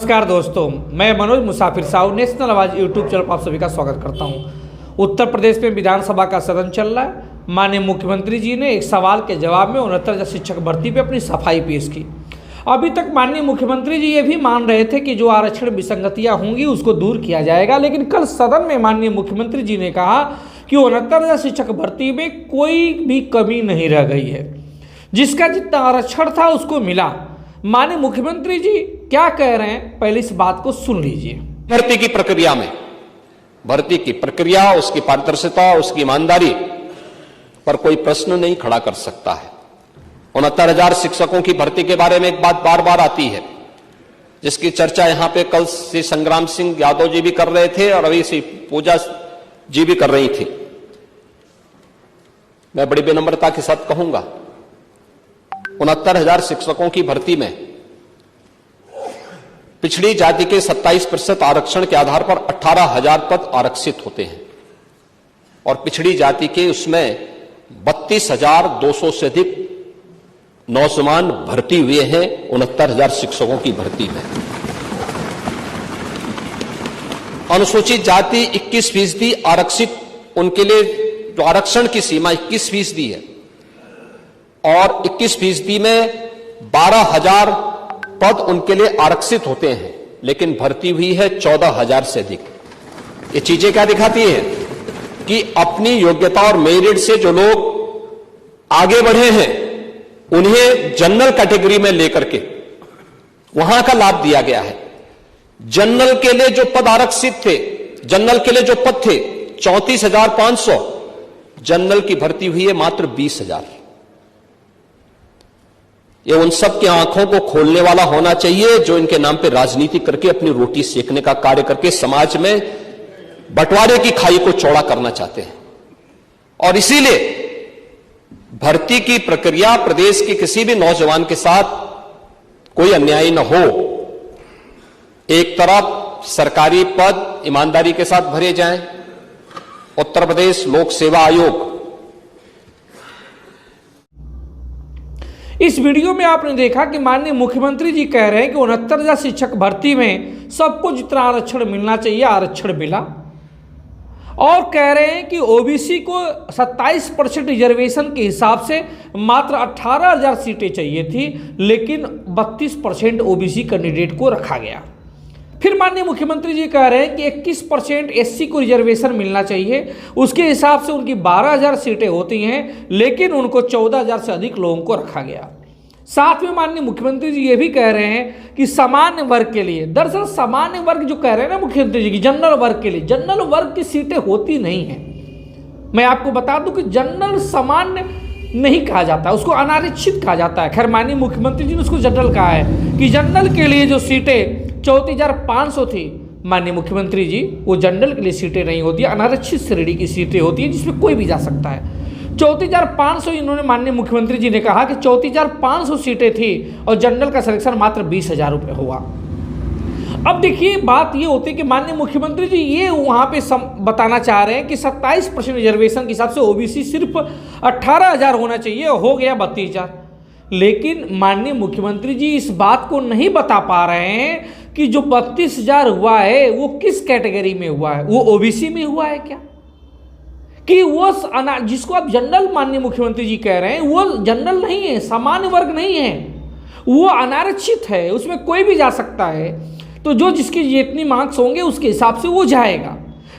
नमस्कार दोस्तों, मैं मनोज मुसाफिर साहू नेशनल आवाज यूट्यूब चैनल पर आप सभी का स्वागत करता हूं। उत्तर प्रदेश में विधानसभा का सदन चल रहा है। माननीय मुख्यमंत्री जी ने एक सवाल के जवाब में 69,000 शिक्षक भर्ती पे अपनी सफाई पेश की। अभी तक माननीय मुख्यमंत्री जी ये भी मान रहे थे कि जो आरक्षण विसंगतियां होंगी उसको दूर किया जाएगा, लेकिन कल सदन में माननीय मुख्यमंत्री जी ने कहा कि 69,000 शिक्षक भर्ती में कोई भी कमी नहीं रह गई है, जिसका जितना आरक्षण था उसको मिला। माननीय मुख्यमंत्री जी क्या कह रहे हैं, पहले इस बात को सुन लीजिए। भर्ती की प्रक्रिया, उसकी पारदर्शिता, उसकी ईमानदारी पर कोई प्रश्न नहीं खड़ा कर सकता है। 69,000 शिक्षकों की भर्ती के बारे में एक बात बार बार आती है, जिसकी चर्चा यहां पे कल श्री संग्राम सिंह यादव जी भी कर रहे थे और अभी श्री पूजा जी भी कर रही थी। मैं बड़ी विनम्रता के साथ कहूंगा, 69,000 शिक्षकों की भर्ती में पिछड़ी जाति के 27% आरक्षण के आधार पर 18,000 पद आरक्षित होते हैं और पिछड़ी जाति के उसमें 32,200 से अधिक नौजवान भर्ती हुए हैं 69,000 शिक्षकों की भर्ती में। अनुसूचित जाति 21% आरक्षित, उनके लिए जो आरक्षण की सीमा 21% है और 21% में 12,000 पद उनके लिए आरक्षित होते हैं, लेकिन भर्ती हुई है 14,000 से अधिक। ये चीजें क्या दिखाती है कि अपनी योग्यता और मेरिट से जो लोग आगे बढ़े हैं उन्हें जनरल कैटेगरी में लेकर के वहां का लाभ दिया गया है। जनरल के लिए जो पद आरक्षित थे, जनरल के लिए जो पद थे 34,500, जनरल की भर्ती हुई है मात्र 20,000। ये उन सब की आंखों को खोलने वाला होना चाहिए जो इनके नाम पे राजनीति करके अपनी रोटी सेकने का कार्य करके समाज में बंटवारे की खाई को चौड़ा करना चाहते हैं। और इसीलिए भर्ती की प्रक्रिया प्रदेश के किसी भी नौजवान के साथ कोई अन्याय न हो। एक तरफ सरकारी पद ईमानदारी के साथ भरे जाएं, उत्तर प्रदेश लोक सेवा आयोग। इस वीडियो में आपने देखा कि माननीय मुख्यमंत्री जी कह रहे हैं कि 69,000 शिक्षक भर्ती में सबको जितना आरक्षण मिलना चाहिए आरक्षण मिला, और कह रहे हैं कि ओबीसी को 27% रिजर्वेशन के हिसाब से मात्र 18,000 सीटें चाहिए थी, लेकिन 32% ओबीसी कैंडिडेट को रखा गया। फिर माननीय मुख्यमंत्री जी कह रहे हैं कि 21% एससी को रिजर्वेशन मिलना चाहिए, उसके हिसाब से उनकी 12,000 सीटें होती हैं, लेकिन उनको 14,000 से अधिक लोगों को रखा गया। साथ में माननीय मुख्यमंत्री जी ये भी कह रहे हैं कि सामान्य वर्ग के लिए, दरअसल सामान्य वर्ग जो कह रहे हैं ना मुख्यमंत्री जी की, जनरल वर्ग के लिए, जनरल वर्ग की सीटें होती नहीं हैं। मैं आपको बता दूं कि जनरल सामान्य नहीं कहा जाता, उसको अनारक्षित कहा जाता है। खैर माननीय मुख्यमंत्री जी ने उसको जनरल कहा है कि जनरल के लिए जो सीटें 34,500 थी, माननीय मुख्यमंत्री जी वो जनरल के लिए सीटें नहीं होती, अनारक्षित श्रेणी की सीटें होती हैं जिसमें कोई भी जा सकता है। 34,500 इन्होंने माननीय मुख्यमंत्री जी ने कहा कि 34,500 सीटें थी और जनरल का सिलेक्शन मात्र 20,000 रुपये हुआ। अब देखिए बात ये होती है कि माननीय मुख्यमंत्री जी ये वहाँ पे बताना चाह रहे हैं कि 27% रिजर्वेशन के हिसाब से ओबीसी सिर्फ 18,000 होना चाहिए, हो गया 32,000। लेकिन माननीय मुख्यमंत्री जी इस बात को नहीं बता पा रहे हैं कि जो 32,000 हुआ है वो किस कैटेगरी में हुआ है, वो ओबीसी में हुआ है क्या, कि वो जिसको आप जनरल माननीय मुख्यमंत्री जी कह रहे हैं वो जनरल नहीं है, सामान्य वर्ग नहीं है, वो अनारक्षित है, उसमें कोई भी जा सकता है। तो जो जिसकी जितनी मार्क्स होंगे उसके हिसाब से वो जाएगा।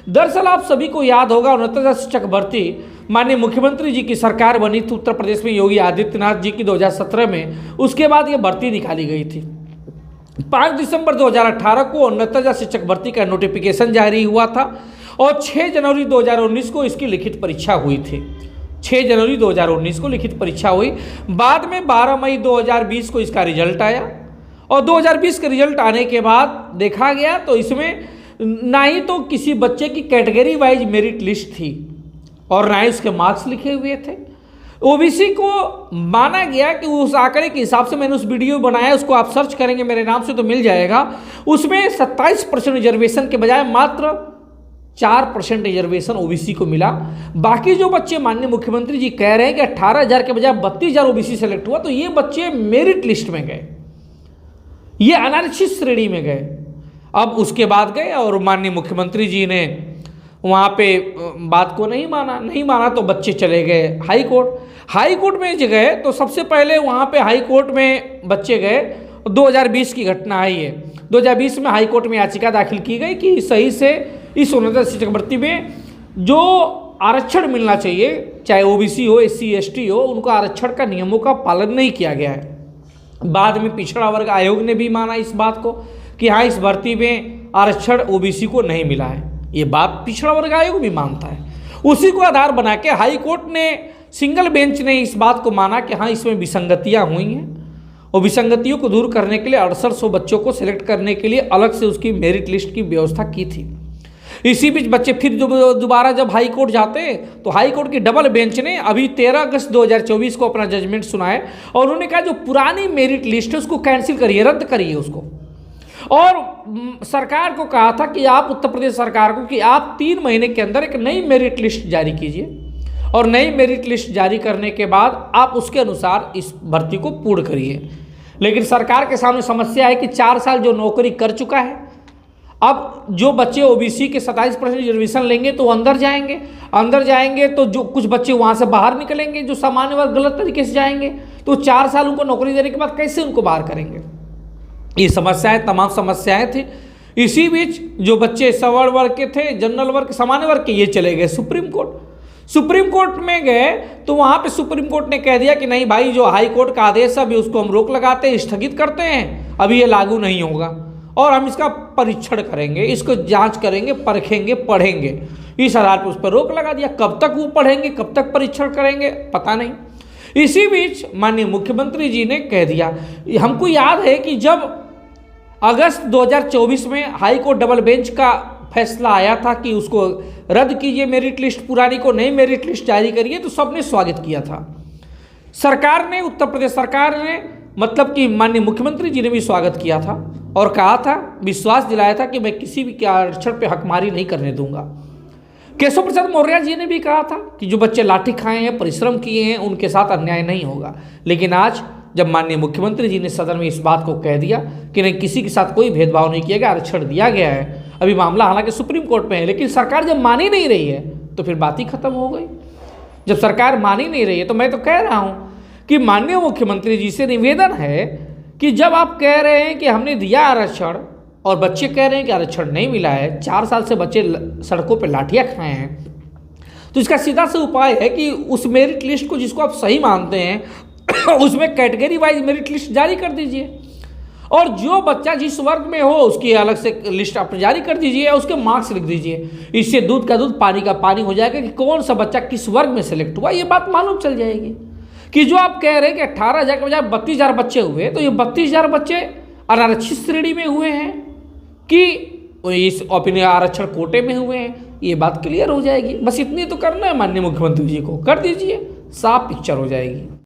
दरअसल आप सभी को याद होगा 69,000 शिक्षक भर्ती माननीय मुख्यमंत्री जी की सरकार बनी थी उत्तर प्रदेश में योगी आदित्यनाथ जी की 2017 में, उसके बाद ये भर्ती निकाली गई थी। 5 दिसंबर 2018 को 69,000 शिक्षक भर्ती का नोटिफिकेशन जारी हुआ था और 6 जनवरी 2019 को इसकी लिखित परीक्षा हुई थी। 6 जनवरी 2019 को लिखित परीक्षा हुई। बाद में 12 मई 2020 को इसका रिजल्ट आया और 2020 का रिजल्ट आने के बाद देखा गया तो इसमें ना ही तो किसी बच्चे की कैटेगरी वाइज मेरिट लिस्ट थी और ना ही उसके मार्क्स लिखे हुए थे। ओबीसी को माना गया कि उस आंकड़े के हिसाब से मैंने उस वीडियो बनाया, उसको आप सर्च करेंगे मेरे नाम से तो मिल जाएगा। उसमें 27% रिजर्वेशन के बजाय मात्र 4% रिजर्वेशन ओबीसी को मिला। बाकी जो बच्चे माननीय मुख्यमंत्री जी कह रहे हैं कि 18,000 के बजाय 32,000 ओबीसी सेलेक्ट हुआ, तो ये बच्चे मेरिट लिस्ट में गए। ये अनारक्षित श्रेणी में गए। अब उसके बाद गए और माननीय मुख्यमंत्री जी ने वहाँ पे बात को नहीं माना तो बच्चे चले गए हाई कोर्ट में जो गए तो सबसे पहले वहाँ पे हाई कोर्ट में बच्चे गए। 2020 की घटना है ये। 2020 में हाई कोर्ट में याचिका दाखिल की गई कि सही से इस उन्नत शिक्षक भर्ती में जो आरक्षण मिलना चाहिए, चाहे ओबीसी हो, एससी एसटी हो, उनको आरक्षण का नियमों का पालन नहीं किया गया है। बाद में पिछड़ा वर्ग आयोग ने भी माना इस बात को कि हाँ, इस भर्ती में आरक्षण ओबीसी को नहीं मिला है। ये बात पिछड़ा वर्ग आयोग भी मानता है। उसी को आधार बना के हाई कोर्ट ने, सिंगल बेंच ने इस बात को माना कि हाँ, इसमें विसंगतियाँ हुई हैं और विसंगतियों को दूर करने के लिए 6800 बच्चों को सिलेक्ट करने के लिए अलग से उसकी मेरिट लिस्ट की व्यवस्था की थी। इसी बीच बच्चे फिर दोबारा जब हाई कोर्ट जाते तो हाई कोर्ट की डबल बेंच ने अभी 13 अगस्त 2024 को अपना जजमेंट सुनाए और उन्होंने कहा जो पुरानी मेरिट लिस्ट है उसको कैंसिल करिए, रद्द करिए उसको। और सरकार को कहा था कि आप, उत्तर प्रदेश सरकार को, कि आप 3 महीने के अंदर एक नई मेरिट लिस्ट जारी कीजिए और नई मेरिट लिस्ट जारी करने के बाद आप उसके अनुसार इस भर्ती को पूर्ण करिए। लेकिन सरकार के सामने समस्या है कि 4 साल जो नौकरी कर चुका है, अब जो बच्चे ओबीसी के 27% रिजर्वेशन लेंगे तो वो अंदर जाएंगे तो जो कुछ बच्चे वहाँ से बाहर निकलेंगे, जो सामान्य वर्ग गलत तरीके से जाएंगे, तो 4 साल उनको नौकरी देने के बाद कैसे उनको बाहर करेंगे। ये समस्याएं, तमाम समस्याएं थी। इसी बीच जो बच्चे सवर्ण वर्ग के थे, जनरल वर्ग, सामान्य वर्ग के, ये चले गए सुप्रीम कोर्ट में गए तो वहाँ पे सुप्रीम कोर्ट ने कह दिया कि नहीं भाई, जो हाई कोर्ट का आदेश है अभी उसको हम रोक लगाते हैं, स्थगित करते हैं, अभी ये लागू नहीं होगा और हम इसका परीक्षण करेंगे, इसको जांच करेंगे, परखेंगे, पढ़ेंगे। इस आधार पर उस पर रोक लगा दिया। कब तक वो पढ़ेंगे, कब तक परीक्षण करेंगे, पता नहीं। इसी बीच माननीय मुख्यमंत्री जी ने कह दिया, हमको याद है कि जब अगस्त 2024 में हाई कोर्ट डबल बेंच का फैसला आया था कि उसको रद्द कीजिए मेरिट लिस्ट, पुरानी को नई मेरिट लिस्ट जारी करिए, तो सबने स्वागत किया था। सरकार ने, उत्तर प्रदेश सरकार ने, मतलब कि माननीय मुख्यमंत्री जी ने भी स्वागत किया था और कहा था, विश्वास दिलाया था कि मैं किसी भी आरक्षण पे हकमारी नहीं करने दूंगा। केशव प्रसाद मौर्य जी ने भी कहा था कि जो बच्चे लाठी खाए हैं, परिश्रम किए हैं, उनके साथ अन्याय नहीं होगा। लेकिन आज जब माननीय मुख्यमंत्री जी ने सदन में इस बात को कह दिया कि नहीं, किसी के साथ कोई भेदभाव नहीं किया गया, आरक्षण दिया गया है, अभी मामला हालांकि सुप्रीम कोर्ट में है, लेकिन सरकार जब मान ही नहीं रही है तो फिर बात ही खत्म हो गई। जब सरकार मान ही नहीं रही है तो मैं तो कह रहा हूँ कि माननीय मुख्यमंत्री जी से निवेदन है कि जब आप कह रहे हैं कि हमने दिया आरक्षण और बच्चे कह रहे हैं कि आरक्षण नहीं मिला है, 4 साल से बच्चे सड़कों पर लाठियाँ खाए हैं, तो इसका सीधा सा उपाय है कि उस मेरिट लिस्ट को जिसको आप सही मानते हैं उसमें कैटेगरी वाइज मेरिट लिस्ट जारी कर दीजिए और जो बच्चा जिस वर्ग में हो उसकी अलग से लिस्ट आप जारी कर दीजिए और उसके मार्क्स लिख दीजिए। इससे दूध का दूध, पानी का पानी हो जाएगा कि कौन सा बच्चा किस वर्ग में सेलेक्ट हुआ, ये बात मालूम चल जाएगी। कि जो आप कह रहे हैं कि 18,000 के बजाय 32,000 बच्चे हुए, तो ये 32,000 बच्चे अनारक्षित श्रेणी में हुए हैं कि इस अपने आरक्षण कोटे में हुए हैं, ये बात क्लियर हो जाएगी। बस इतनी तो करना है माननीय मुख्यमंत्री जी को, कर दीजिए, साफ पिक्चर हो जाएगी।